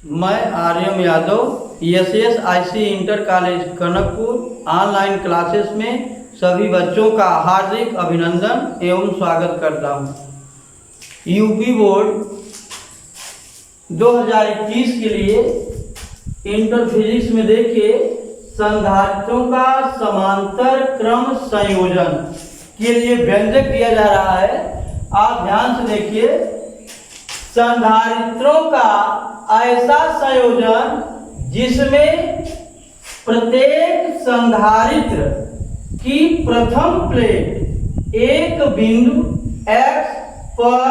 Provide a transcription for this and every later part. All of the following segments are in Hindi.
मैं Aryam Yadav SSIC inter college Kanakpur online classes में सभी बच्चों का हार्दिक अभिनंदन एवं स्वागत करता हूं। यूपी बोर्ड 2021 के लिए इंटर फिजिक्स में देखिए संधारित्रों का समांतर क्रम संयोजन के लिए व्यंजक दिया जा रहा है। आप ध्यान से देखिए, संधारित्रों का ऐसा संयोजन जिसमें प्रत्येक संधारित्र की प्रथम प्लेट एक बिंदु x पर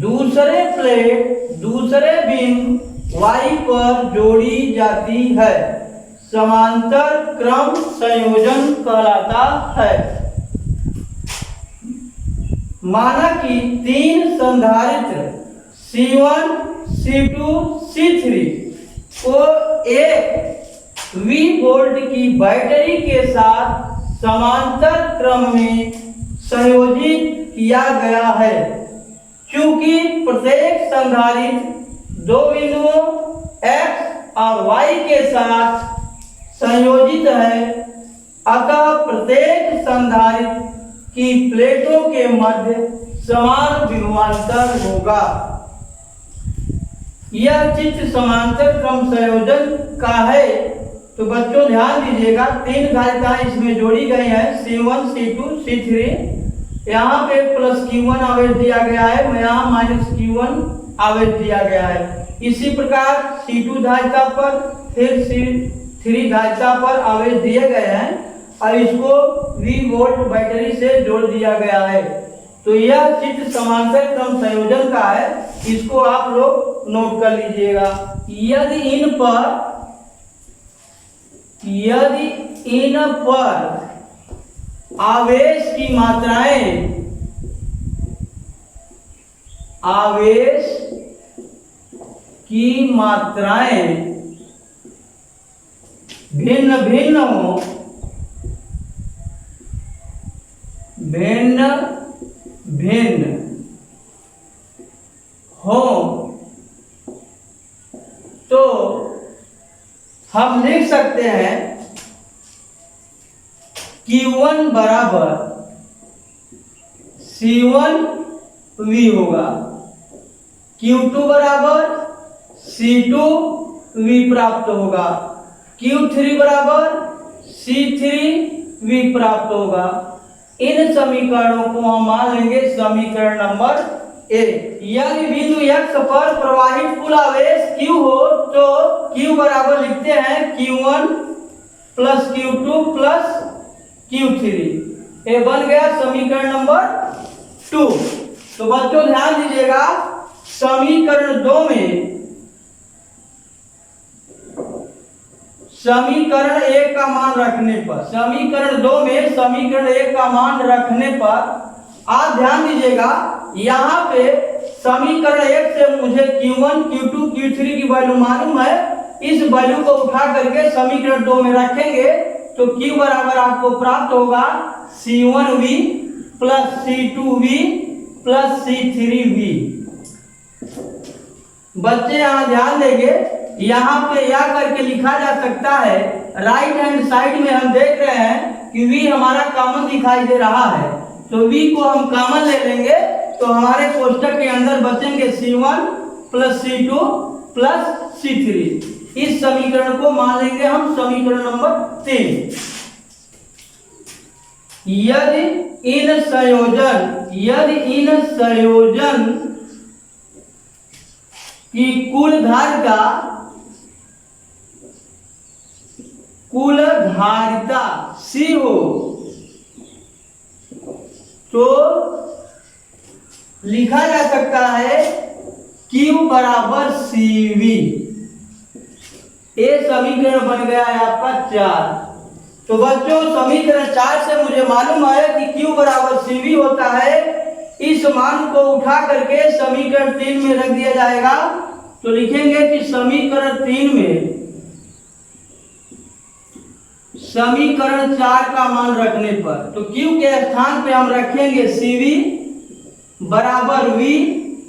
दूसरे प्लेट दूसरे बिंदु y पर जोड़ी जाती है, समांतर क्रम संयोजन कहलाता है। माना कि तीन संधारित्र C1, C2, C3 को एक V वोल्ट की बैटरी के साथ समांतर क्रम में संयोजित किया गया है। चूंकि प्रत्येक संधारित्र दो बिंदुओं X और Y के साथ संयोजित है, अतः प्रत्येक संधारित्र की प्लेटों के मध्य समान विभवांतर होगा। यह चित्र समांतर क्रम संयोजन का है। तो बच्चों ध्यान दीजिएगा, तीन धारिताएं इसमें जोड़ी गई हैं, C1, C2, C3। यहाँ पे प्लस Q1 आवेश दिया गया है, यहाँ माइनस Q1 आवेश दिया गया है। इसी प्रकार C2 धारिता पर फिर C3 धारिता पर आवेश दिए गए हैं और इसको V वोल्ट बैटरी से जोड़ दिया गया है। तो यह चित्र समांतर क्रम संयोजन का है, इसको आप लोग नोट कर लीजिएगा। यदि इन पर आवेश की मात्राएं भिन्न भिन्न हो तो हम लिख सकते हैं Q1 बराबर C1V होगा, Q2 बराबर C2V प्राप्त होगा, Q3 बराबर C3V प्राप्त होगा। इन समीकरणों को हम मान लेंगे समीकरण नंबर ए। यदि बिंदु x पर प्रवाहित कुल आवेश Q हो तो Q बराबर लिखते हैं Q1 plus Q2 plus Q3। ये बन गया समीकरण नंबर 2। तो बच्चों ध्यान दीजिएगा, समीकरण 2 में समीकरण 1 का मान रखने पर, समीकरण 2 में समीकरण 1 का मान रखने पर आप ध्यान दीजिएगा, यहाँ पे समीकरण 1 से मुझे Q1, Q2, Q3 की वैल्यू मालूम है। इस वैल्यू को उठा करके समीकरण 2 में रखेंगे तो Q बराबर आपको प्राप्त होगा C1V plus C2V plus C3V। बच्चे यहाँ ध्यान देंगे, यहाँ पे या करके लिखा जा सकता है। राइट हैंड साइड में हम देख रहे हैं कि V हमारा कॉमन दिखाई दे रहा है, तो V को हम कॉमन ले लेंगे तो हमारे कोष्टक के अंदर बचेंगे C1 plus C2 plus C3। इस समीकरण को मान लेंगे हम समीकरण नंबर 3। यदि इन संयोजन की कुल धारिता C हो तो लिखा जा सकता है Q बराबर CV। ये समीकरण बन गया है आपका 4। तो बच्चों समीकरण 4 से मुझे मालूम है कि Q बराबर CV होता है। इस मान को उठा करके समीकरण 3 में रख दिया जाएगा। तो लिखेंगे कि समीकरण 3 में समीकरण 4 का मान रखने पर तो Q के स्थान पे हम रखेंगे CV बराबर V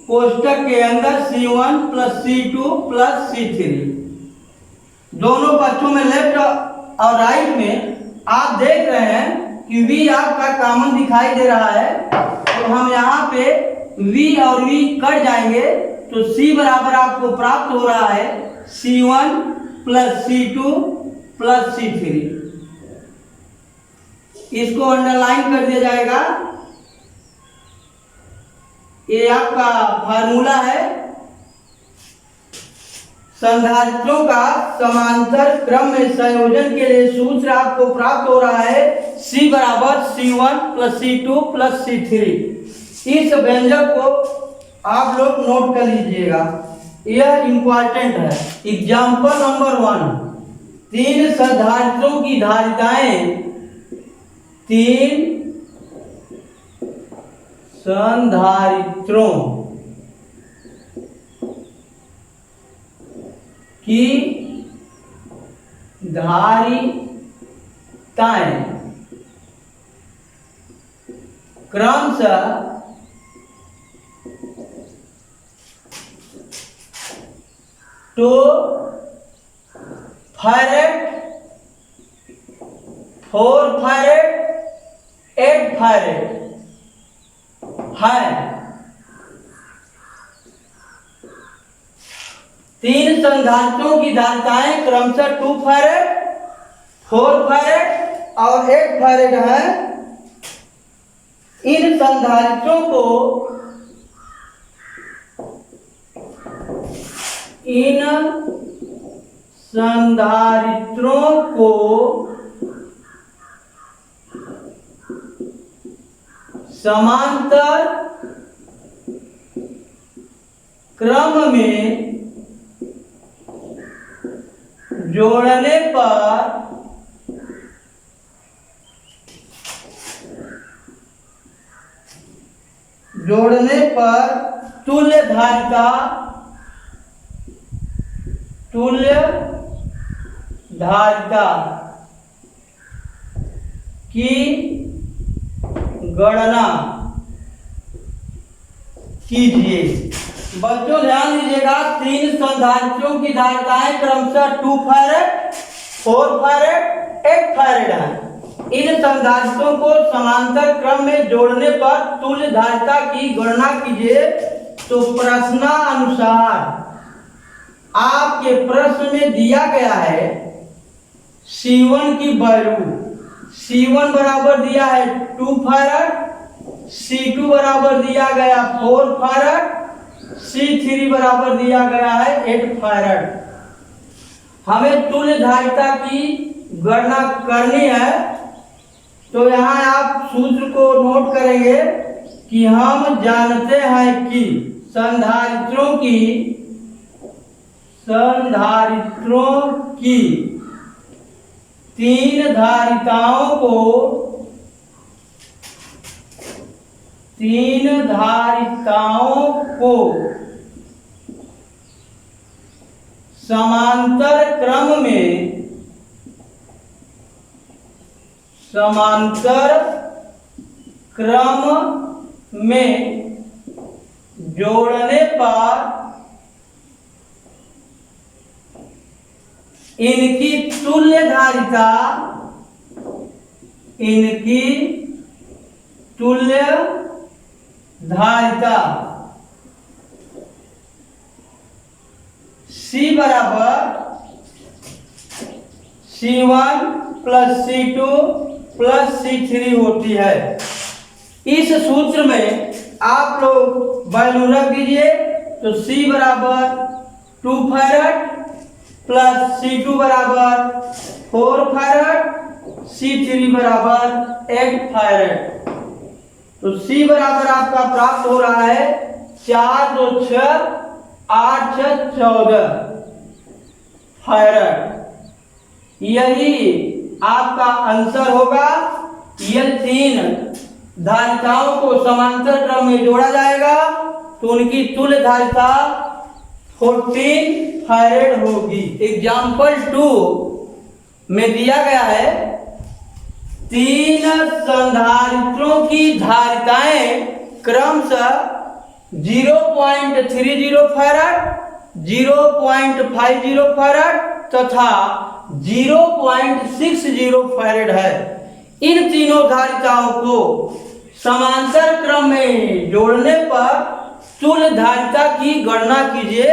कोष्टक के अंदर C1 plus C2 plus C3। दोनों पक्षों में लेफ्ट और राइट में आप देख रहे हैं कि V आपका कॉमन दिखाई दे रहा है, तो हम यहाँ पे V और V कट जाएंगे तो C बराबर आपको प्राप्त हो रहा है C1 plus C2 plus C3। इसको अंडरलाइन कर दिया जाएगा। ये आपका फार्मूला है। संधारित्रों का समांतर क्रम में संयोजन के लिए सूत्र आपको प्राप्त हो रहा है C बराबर C1 plus C2 plus C3। इस व्यंजक को आप लोग नोट कर लीजिएगा, यह इंपॉर्टेंट है। एग्जाम्पल नंबर 1, तीन संधारित्रों की धारिताएं, तीन संधारित्रों की धारिताएं क्रमशः 2 फैरेड, 4 फैरेड, 8 फैरेड है। तीन संधारित्रों की धारिताएं क्रमशः 2 फैरेड, 4 फैरेड और 8 फैरेड है। इन संधारित्रों को समांतर क्रम में जोड़ने पर तुल्य धारिता की गणना कीजिए। बच्चों ध्यान दीजिएगा, तीन संधारित्रों की धारिताएं क्रमशः 2 फैरेड, 4 फैरेड, 8 फैरेड है। इन संधारित्रों को समांतर क्रम में जोड़ने पर तुल्य धारिता की गणना कीजिए। तो प्रश्नानुसार आपके प्रश्न में दिया गया है C1 की वैल्यू, C1 बराबर दिया है 2 फैरेड, C2 बराबर दिया गया 4 फैरेड, C3 बराबर दिया गया है 8 फैरेड। हमें तुल्य धारिता की गणना करनी है, तो यहाँ आप सूत्र को नोट करेंगे कि हम जानते हैं कि संधारित्रों की तीन धारिताओं को समांतर क्रम में जोड़ने पर इनकी तुल्य धारिता C बराबर C1 plus C2 plus C3 होती है। इस सूत्र में आप लोग वैल्यू रख दीजिए। तो C बराबर 2 फैरेड प्लस C2 बराबर 4 फैरेड, C3 बराबर 8 फैरेड। तो C बराबर आपका प्राप्त हो रहा है 4 2 6 8 6 14 फैरेड। यही आपका आंसर होगा। यह तीन धारिताओं को समांतर क्रम में जोड़ा जाएगा तो उनकी तुल्य धारिता 14 फैरेड होगी। एग्जाम्पल 2 में दिया गया है तीन संधारित्रों की धारिताएं क्रमशः 0.30 फैराड, 0.50 फैराड तथा 0.60 फैराड है। इन तीनों धारिताओं को समांतर क्रम में जोड़ने पर तुल्य धारिता की गणना कीजिए।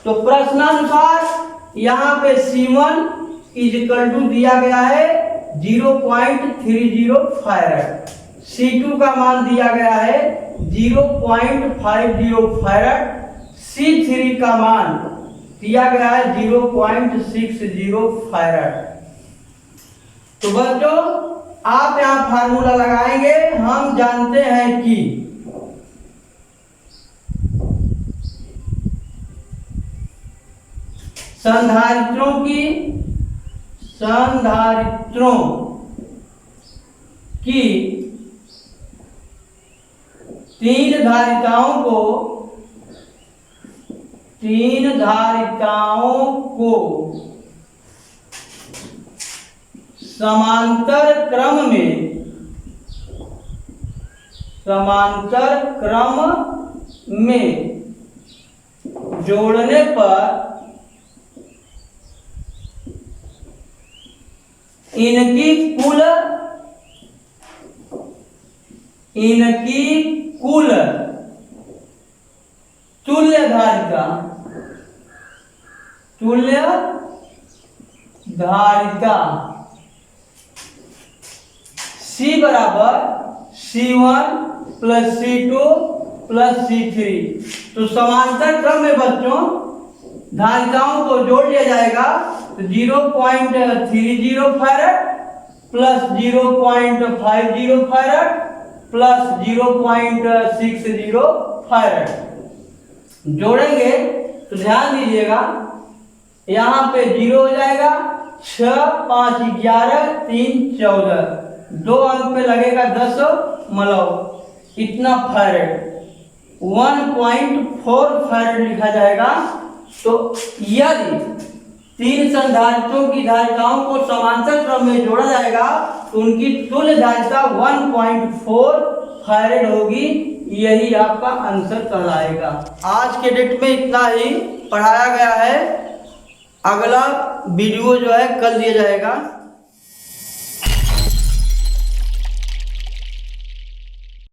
तो प्रश्नानुसार यहाँ पे C1 = दिया गया है 0.30 फैराड, C2 का मान दिया गया है 0.50 फैराड, C3 का मान दिया गया है 0.60 फैराड। तो बच्चों आप यहाँ फार्मूला लगाएंगे। हम जानते हैं कि संधारित्रों की तीन धारिताओं को समांतर क्रम में जोड़ने पर इनकी कुल तुल्य धारिता C बराबर C1 + C2 + C3। तो समांतर क्रम में बच्चों धारिताओं को जोड़ लिया जाएगा। तो 0.30 farad plus 0.50 farad plus 0.60 farad जोड़ेंगे तो ध्यान दीजिएगा यहाँ पे 0 हो जाएगा, 6 5 11 3 14, 2 अंक पे लगेगा 10 मतलब इतना फैराड 1.4 फैराड लिखा जाएगा। तो यदि तीन संधारित्रों की धारिताओं को समांतर क्रम में जोड़ा जाएगा तो उनकी तुल्य धारिता 1.4 फैराड होगी। यही आपका आंसर कहलाएगा। आज के डेट में इतना ही पढ़ाया गया है। अगला वीडियो जो है कल दिया जाएगा।